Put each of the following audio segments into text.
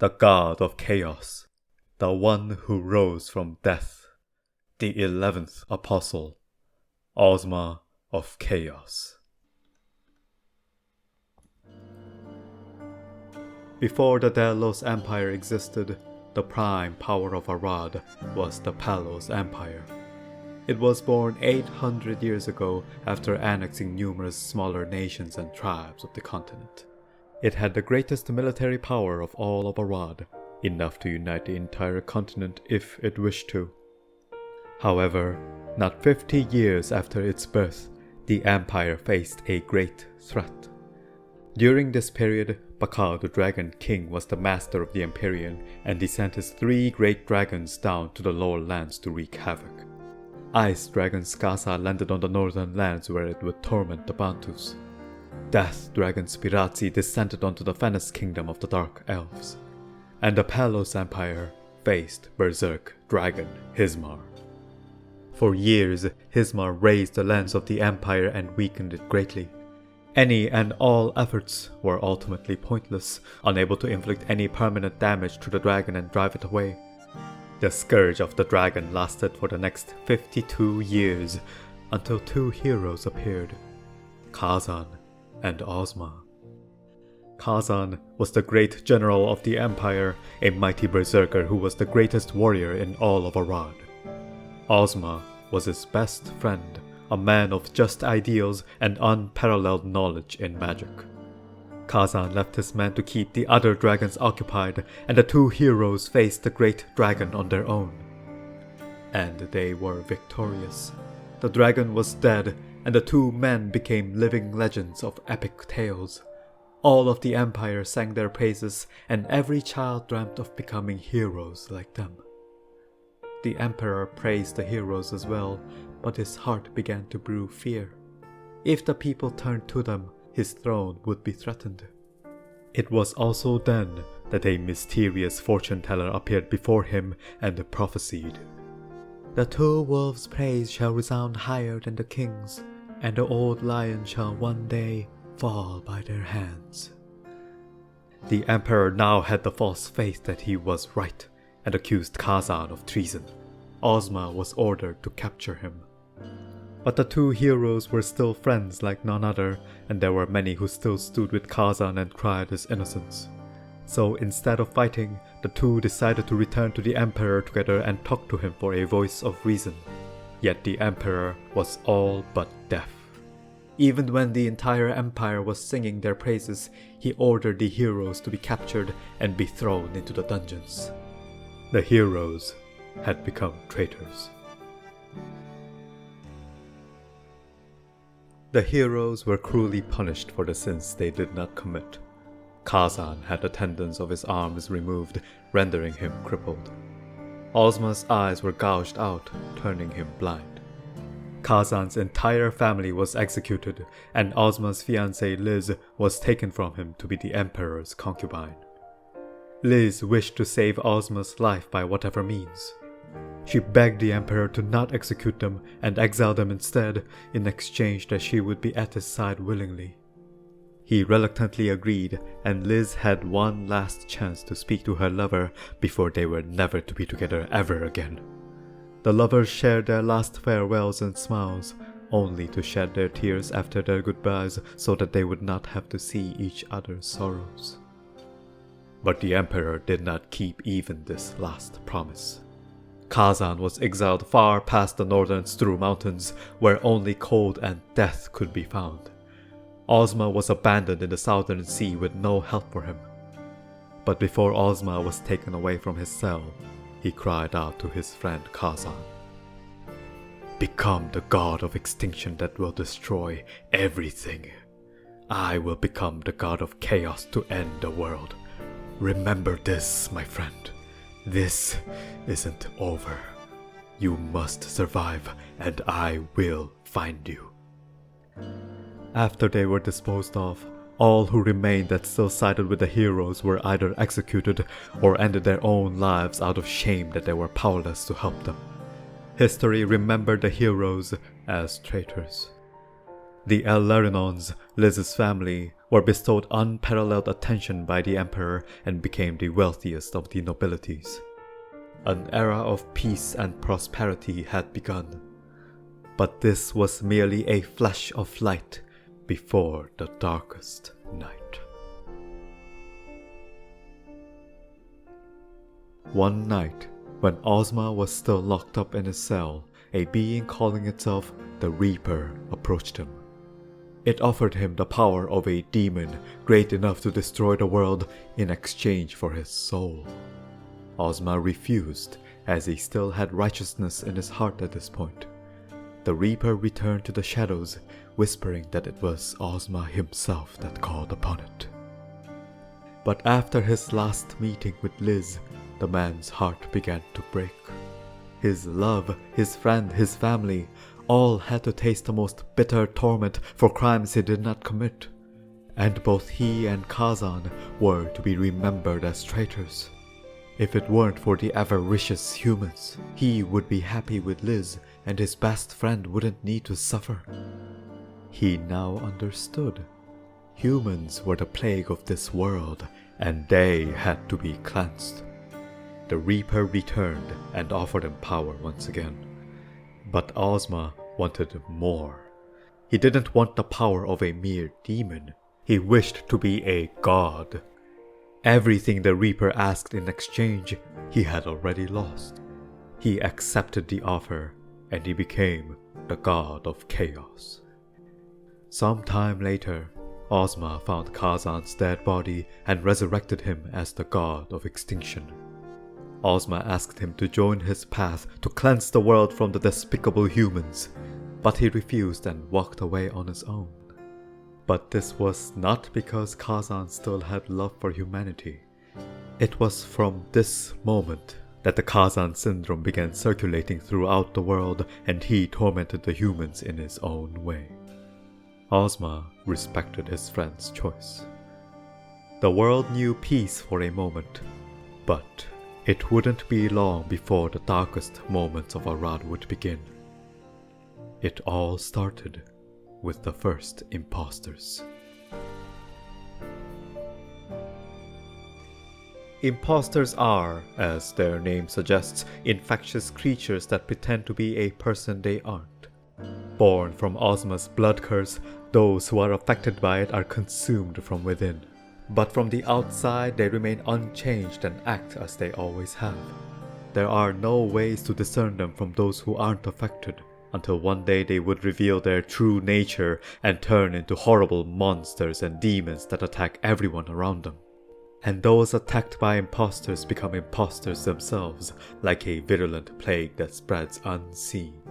the god of chaos, the one who rose from death, the 11th apostle, Ozma of Chaos. Before the Delos Empire existed, the prime power of Arad was the Palos Empire. It was born 800 years ago after annexing numerous smaller nations and tribes of the continent. It had the greatest military power of all of Arad, enough to unite the entire continent if it wished to. However, not 50 years after its birth, the empire faced a great threat. During this period, Bakar the Dragon King was the master of the Empyrean, and he sent his 3 great dragons down to the lower lands to wreak havoc. Ice Dragon Skasa landed on the northern lands where it would torment the Bantus. Death Dragon Spirazzi descended onto the Fenris kingdom of the Dark Elves. And the Palos Empire faced Berserk Dragon Hismar. For years, Hismar razed the lands of the empire and weakened it greatly. Any and all efforts were ultimately pointless, unable to inflict any permanent damage to the dragon and drive it away. The scourge of the dragon lasted for the next 52 years, until 2 heroes appeared, Kazan and Ozma. Kazan was the great general of the empire, a mighty berserker who was the greatest warrior in all of Arad. Ozma was his best friend, a man of just ideals and unparalleled knowledge in magic. Kazan left his men to keep the other dragons occupied, and the 2 heroes faced the great dragon on their own. And they were victorious. The dragon was dead, and the 2 men became living legends of epic tales. All of the empire sang their praises, and every child dreamt of becoming heroes like them. The emperor praised the heroes as well, but his heart began to brew fear. If the people turned to them, his throne would be threatened. It was also then that a mysterious fortune-teller appeared before him and prophesied. The 2 wolves' praise shall resound higher than the king's, and the old lion shall one day fall by their hands. The emperor now had the false faith that he was right, and accused Kazan of treason. Ozma was ordered to capture him. But the 2 heroes were still friends like none other, and there were many who still stood with Kazan and cried his innocence. So instead of fighting, the 2 decided to return to the emperor together and talk to him for a voice of reason. Yet the emperor was all but deaf. Even when the entire empire was singing their praises, he ordered the heroes to be captured and be thrown into the dungeons. The heroes had become traitors. The heroes were cruelly punished for the sins they did not commit. Kazan had the tendons of his arms removed, rendering him crippled. Ozma's eyes were gouged out, turning him blind. Kazan's entire family was executed, and Ozma's fiancée Liz was taken from him to be the emperor's concubine. Liz wished to save Ozma's life by whatever means. She begged the emperor to not execute them and exile them instead, in exchange that she would be at his side willingly. He reluctantly agreed, and Liz had one last chance to speak to her lover before they were never to be together ever again. The lovers shared their last farewells and smiles, only to shed their tears after their goodbyes so that they would not have to see each other's sorrows. But the emperor did not keep even this last promise. Kazan was exiled far past the northern Stru Mountains, where only cold and death could be found. Ozma was abandoned in the southern sea with no help for him. But before Ozma was taken away from his cell, he cried out to his friend Kazan. "Become the god of extinction that will destroy everything. I will become the god of chaos to end the world. Remember this, my friend. This isn't over. You must survive, and I will find you." After they were disposed of, all who remained that still sided with the heroes were either executed or ended their own lives out of shame that they were powerless to help them. History remembered the heroes as traitors. The Elerinons, Liz's family, were bestowed unparalleled attention by the Emperor and became the wealthiest of the nobilities. An era of peace and prosperity had begun. But this was merely a flash of light before the darkest night. One night, when Ozma was still locked up in his cell, a being calling itself the Reaper approached him. It offered him the power of a demon great enough to destroy the world in exchange for his soul. Ozma refused, as he still had righteousness in his heart at this point. The Reaper returned to the shadows, whispering that it was Ozma himself that called upon it. But after his last meeting with Liz, the man's heart began to break. His love, his friend, his family, all had to taste the most bitter torment for crimes he did not commit. And both he and Kazan were to be remembered as traitors. If it weren't for the avaricious humans, he would be happy with Liz and his best friend wouldn't need to suffer. He now understood. Humans were the plague of this world, and they had to be cleansed. The Reaper returned and offered him power once again. But Ozma wanted more. He didn't want the power of a mere demon. He wished to be a god. Everything the Reaper asked in exchange, he had already lost. He accepted the offer, and he became the God of Chaos. Sometime later, Ozma found Kazan's dead body and resurrected him as the God of Extinction. Ozma asked him to join his path to cleanse the world from the despicable humans, but he refused and walked away on his own. But this was not because Kazan still had love for humanity. It was from this moment that the Kazan syndrome began circulating throughout the world, and he tormented the humans in his own way. Ozma respected his friend's choice. The world knew peace for a moment, but it wouldn't be long before the darkest moments of Arad would begin. It all started with the first imposters. Imposters are, as their name suggests, infectious creatures that pretend to be a person they aren't. Born from Ozma's blood curse, those who are affected by it are consumed from within. But from the outside, they remain unchanged and act as they always have. There are no ways to discern them from those who aren't affected, until one day they would reveal their true nature and turn into horrible monsters and demons that attack everyone around them. And those attacked by imposters become imposters themselves, like a virulent plague that spreads unseen.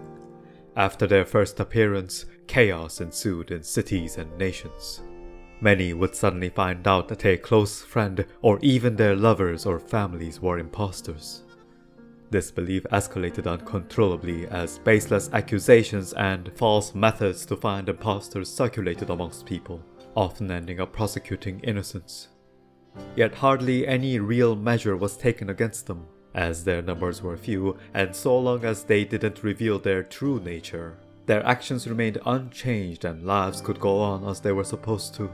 After their first appearance, chaos ensued in cities and nations. Many would suddenly find out that a close friend or even their lovers or families were imposters. This belief escalated uncontrollably as baseless accusations and false methods to find imposters circulated amongst people, often ending up prosecuting innocents. Yet hardly any real measure was taken against them, as their numbers were few, and so long as they didn't reveal their true nature, their actions remained unchanged and lives could go on as they were supposed to.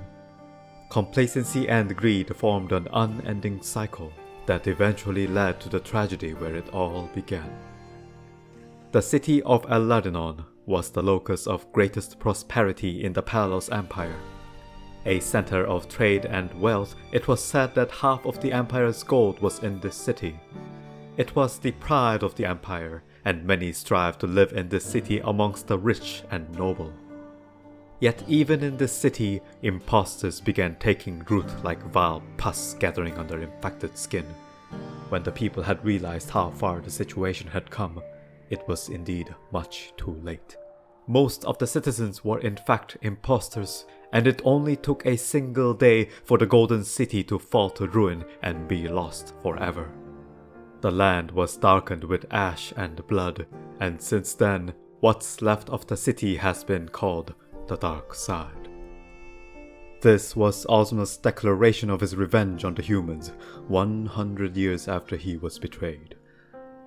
Complacency and greed formed an unending cycle that eventually led to the tragedy where it all began. The city of Eladinon was the locus of greatest prosperity in the Palos Empire. A center of trade and wealth, it was said that half of the empire's gold was in this city. It was the pride of the empire, and many strived to live in this city amongst the rich and noble. Yet even in this city, imposters began taking root like vile pus gathering on their infected skin. When the people had realized how far the situation had come, it was indeed much too late. Most of the citizens were in fact imposters, and it only took a single day for the Golden City to fall to ruin and be lost forever. The land was darkened with ash and blood, and since then, what's left of the city has been called the Dark Side. This was Ozma's declaration of his revenge on the humans, 100 years after he was betrayed.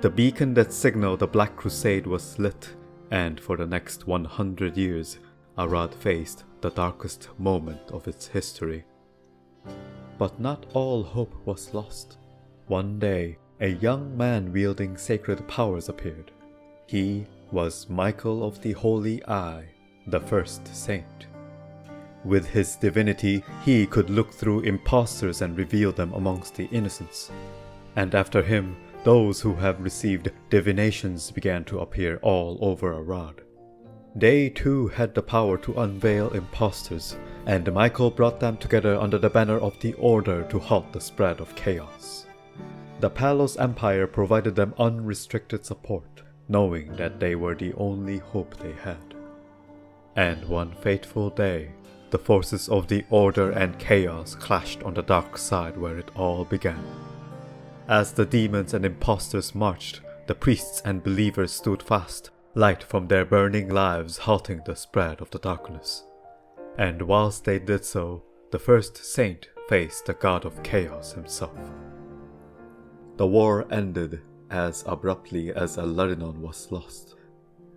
The beacon that signaled the Black Crusade was lit, and for the next 100 years, Arad faced the darkest moment of its history. But not all hope was lost. One day, a young man wielding sacred powers appeared. He was Michael of the Holy Eye, the first saint. With his divinity, he could look through impostors and reveal them amongst the innocents. And after him, those who have received divinations began to appear all over Arad. They too had the power to unveil impostors, and Michael brought them together under the banner of the Order to halt the spread of chaos. The Palos Empire provided them unrestricted support, knowing that they were the only hope they had. And one fateful day, the forces of the Order and Chaos clashed on the dark side where it all began. As the demons and impostors marched, the priests and believers stood fast, light from their burning lives halting the spread of the darkness. And whilst they did so, the first saint faced the god of chaos himself. The war ended as abruptly as Elarinon was lost.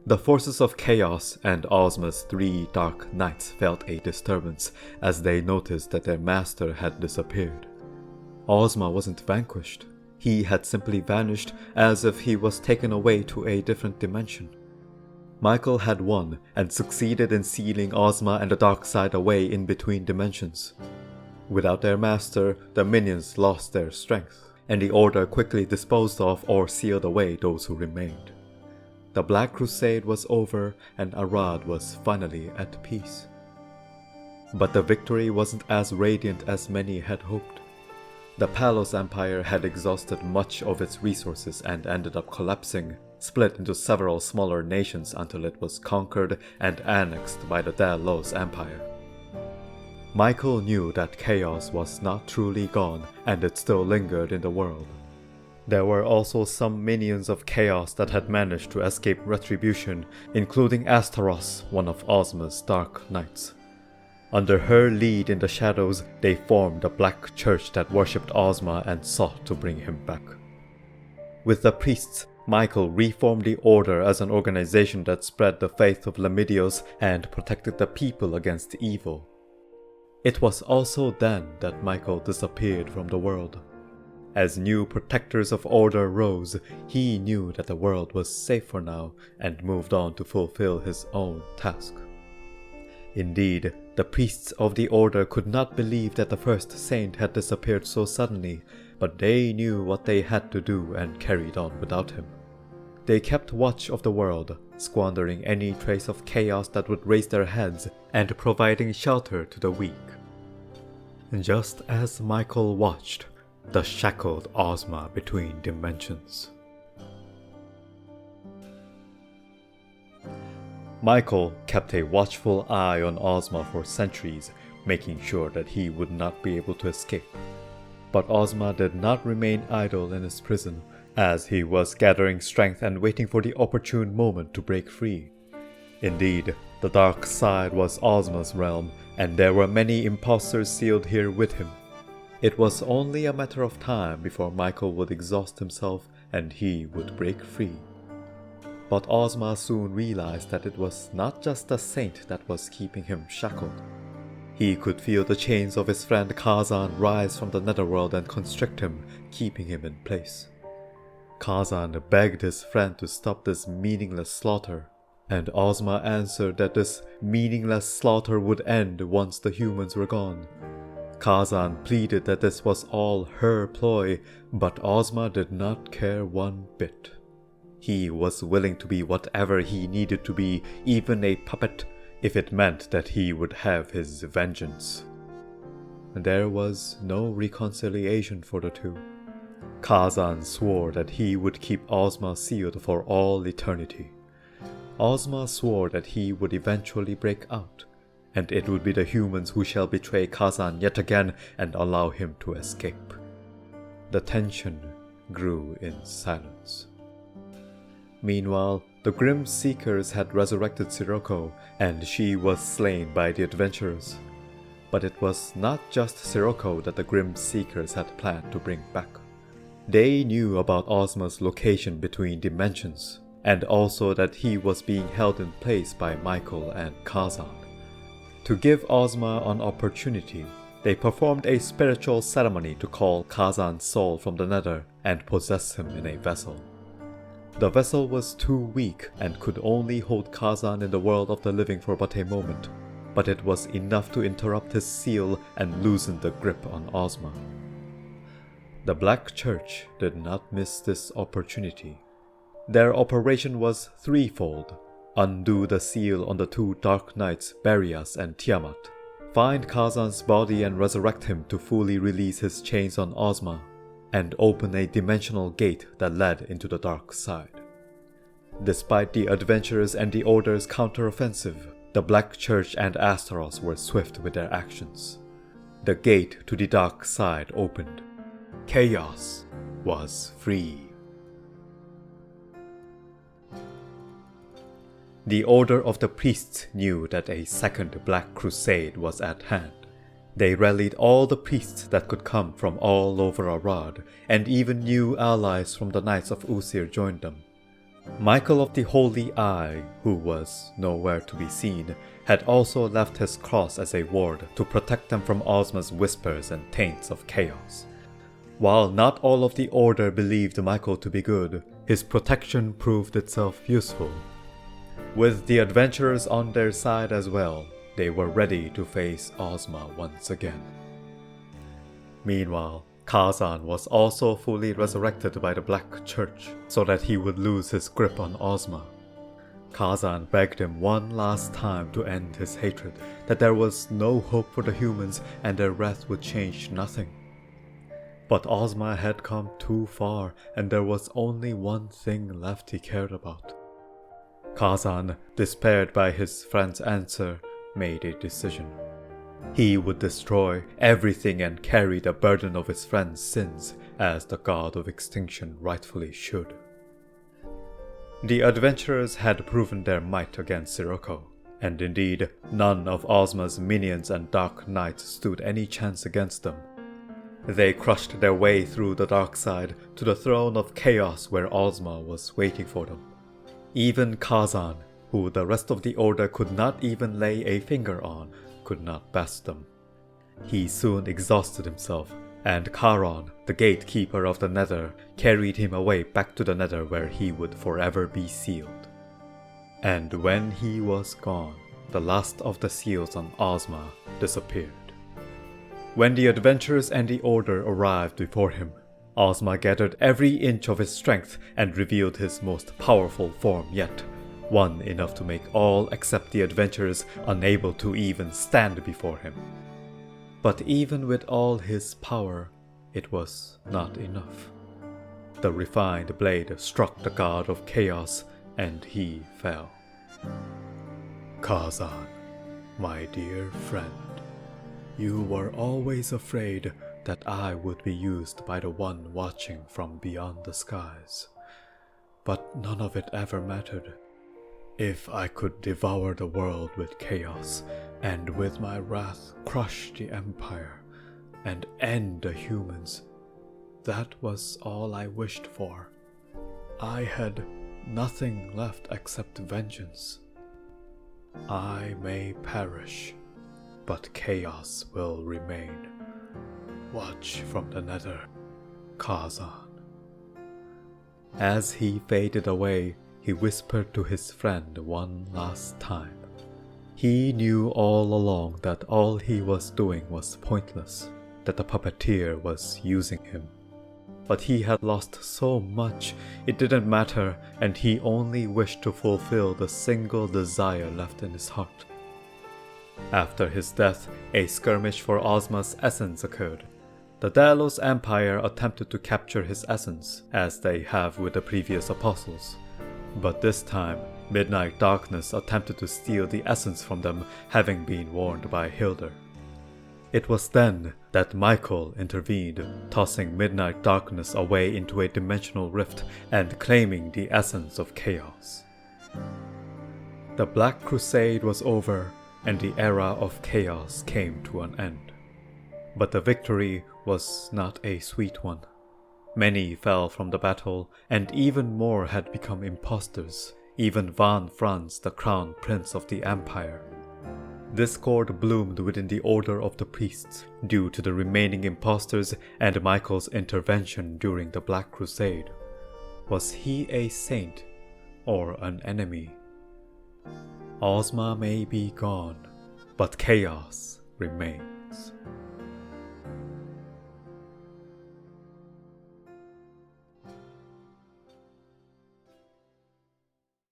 The forces of chaos and Ozma's 3 dark knights felt a disturbance as they noticed that their master had disappeared. Ozma wasn't vanquished. He had simply vanished as if he was taken away to a different dimension. Michael had won and succeeded in sealing Ozma and the dark side away in between dimensions. Without their master, the minions lost their strength, and the Order quickly disposed of or sealed away those who remained. The Black Crusade was over and Arad was finally at peace. But the victory wasn't as radiant as many had hoped. The Palos Empire had exhausted much of its resources and ended up collapsing, split into several smaller nations until it was conquered and annexed by the Delos Empire. Michael knew that chaos was not truly gone and it still lingered in the world. There were also some minions of chaos that had managed to escape retribution, including Astaros, one of Ozma's dark knights. Under her lead in the shadows, they formed a black church that worshipped Ozma and sought to bring him back. With the priests, Michael reformed the Order as an organization that spread the faith of Lamedios and protected the people against evil. It was also then that Michael disappeared from the world. As new protectors of Order rose, he knew that the world was safe for now and moved on to fulfill his own task. Indeed, the priests of the Order could not believe that the first saint had disappeared so suddenly, but they knew what they had to do and carried on without him. They kept watch of the world, squandering any trace of chaos that would raise their heads and providing shelter to the weak. Just as Michael watched, the shackled Ozma between dimensions. Michael kept a watchful eye on Ozma for centuries, making sure that he would not be able to escape. But Ozma did not remain idle in his prison, as he was gathering strength and waiting for the opportune moment to break free. Indeed, the dark side was Ozma's realm, and there were many impostors sealed here with him. It was only a matter of time before Michael would exhaust himself and he would break free. But Ozma soon realized that it was not just the saint that was keeping him shackled. He could feel the chains of his friend Kazan rise from the netherworld and constrict him, keeping him in place. Kazan begged his friend to stop this meaningless slaughter, and Ozma answered that this meaningless slaughter would end once the humans were gone. Kazan pleaded that this was all her ploy, but Ozma did not care one bit. He was willing to be whatever he needed to be, even a puppet, if it meant that he would have his vengeance. There was no reconciliation for the two. Kazan swore that he would keep Ozma sealed for all eternity. Ozma swore that he would eventually break out, and it would be the humans who shall betray Kazan yet again and allow him to escape. The tension grew in silence. Meanwhile, the Grim Seekers had resurrected Sirocco, and she was slain by the adventurers. But it was not just Sirocco that the Grim Seekers had planned to bring back. They knew about Ozma's location between dimensions, and also that he was being held in place by Michael and Kazan. To give Ozma an opportunity, they performed a spiritual ceremony to call Kazan's soul from the nether and possess him in a vessel. The vessel was too weak and could only hold Kazan in the world of the living for but a moment, but it was enough to interrupt his seal and loosen the grip on Ozma. The Black Church did not miss this opportunity. Their operation was threefold: undo the seal on the two Dark Knights, Barias and Tiamat, find Kazan's body and resurrect him to fully release his chains on Ozma, and open a dimensional gate that led into the dark side. Despite the adventurers and the Order's counteroffensive, the Black Church and Astaroth were swift with their actions. The gate to the dark side opened. Chaos was free. The Order of the Priests knew that a second Black Crusade was at hand. They rallied all the priests that could come from all over Arad, and even new allies from the Knights of Usir joined them. Michael of the Holy Eye, who was nowhere to be seen, had also left his cross as a ward to protect them from Ozma's whispers and taints of chaos. While not all of the Order believed Michael to be good, his protection proved itself useful. With the adventurers on their side as well, they were ready to face Ozma once again. Meanwhile, Kazan was also fully resurrected by the Black Church so that he would lose his grip on Ozma. Kazan begged him one last time to end his hatred, that there was no hope for the humans and their wrath would change nothing. But Ozma had come too far and there was only one thing left he cared about. Kazan, despaired by his friend's answer, made a decision. He would destroy everything and carry the burden of his friend's sins, as the god of extinction rightfully should. The adventurers had proven their might against Sirocco, and indeed, none of Ozma's minions and Dark Knights stood any chance against them. They crushed their way through the dark side to the throne of chaos where Ozma was waiting for them. Even Kazan, who the rest of the Order could not even lay a finger on, could not best them. He soon exhausted himself, and Charon, the gatekeeper of the Nether, carried him away back to the Nether where he would forever be sealed. And when he was gone, the last of the seals on Ozma disappeared. When the adventurers and the Order arrived before him, Ozma gathered every inch of his strength and revealed his most powerful form yet, one enough to make all except the adventurers unable to even stand before him. But even with all his power, it was not enough. The refined blade struck the god of chaos, and he fell. Kazan, my dear friend, you were always afraid that I would be used by the one watching from beyond the skies. But none of it ever mattered. If I could devour the world with chaos, and with my wrath crush the Empire, and end the humans, that was all I wished for. I had nothing left except vengeance. I may perish, but chaos will remain. Watch from the Nether, Kazan. As he faded away, he whispered to his friend one last time. He knew all along that all he was doing was pointless, that the puppeteer was using him. But he had lost so much, it didn't matter, and he only wished to fulfill the single desire left in his heart. After his death, a skirmish for Ozma's essence occurred. The Delos Empire attempted to capture his essence, as they have with the previous apostles. But this time, Midnight Darkness attempted to steal the essence from them, having been warned by Hilder. It was then that Michael intervened, tossing Midnight Darkness away into a dimensional rift and claiming the essence of chaos. The Black Crusade was over, and the era of chaos came to an end. But the victory was not a sweet one. Many fell from the battle, and even more had become impostors, even Van Franz, the crown prince of the empire. Discord bloomed within the Order of the Priests due to the remaining imposters and Michael's intervention during the Black Crusade. Was he a saint or an enemy? Ozma may be gone, but chaos remains.